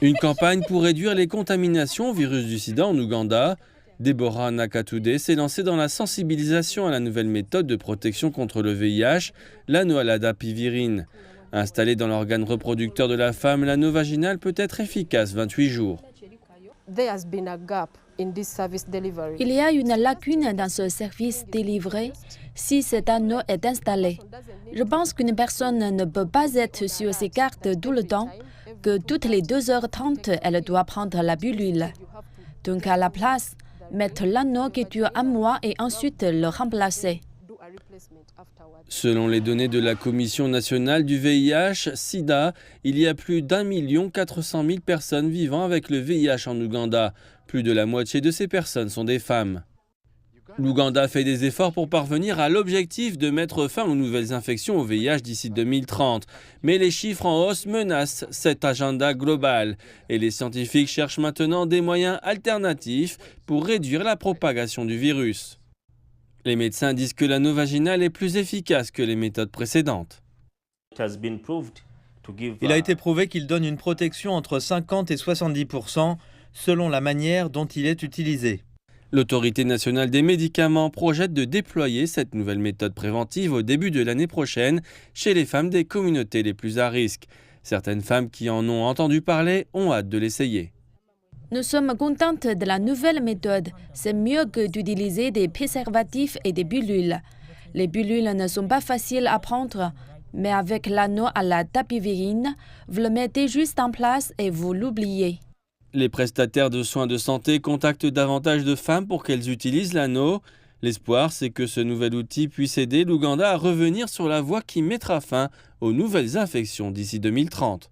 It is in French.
Une campagne pour réduire les contaminations au virus du sida en Ouganda. Deborah Nakatude s'est lancée dans la sensibilisation à la nouvelle méthode de protection contre le VIH, l'anneau à la dapivirine. Installé dans l'organe reproducteur de la femme, l'anneau vaginal peut être efficace 28 jours. Il y a une lacune dans ce service délivré si cet anneau est installé. Je pense qu'une personne ne peut pas être sur ses cartes tout le temps, que toutes les 2h30, elle doit prendre la pilule. Donc à la place, mettre l'anneau qui dure un mois et ensuite le remplacer. Selon les données de la Commission nationale du VIH-Sida, il y a plus d'1 400 000 personnes vivant avec le VIH en Ouganda. Plus de la moitié de ces personnes sont des femmes. L'Ouganda fait des efforts pour parvenir à l'objectif de mettre fin aux nouvelles infections au VIH d'ici 2030. Mais les chiffres en hausse menacent cet agenda global. Et les scientifiques cherchent maintenant des moyens alternatifs pour réduire la propagation du virus. Les médecins disent que l'anneau vaginal est plus efficace que les méthodes précédentes. Il a été prouvé qu'il donne une protection entre 50 et 70% selon la manière dont il est utilisé. L'Autorité nationale des médicaments projette de déployer cette nouvelle méthode préventive au début de l'année prochaine chez les femmes des communautés les plus à risque. Certaines femmes qui en ont entendu parler ont hâte de l'essayer. Nous sommes contentes de la nouvelle méthode. C'est mieux que d'utiliser des préservatifs et des pilules. Les pilules ne sont pas faciles à prendre, mais avec l'anneau à la dapivirine, vous le mettez juste en place et vous l'oubliez. Les prestataires de soins de santé contactent davantage de femmes pour qu'elles utilisent l'anneau. L'espoir, c'est que ce nouvel outil puisse aider l'Ouganda à revenir sur la voie qui mettra fin aux nouvelles infections d'ici 2030.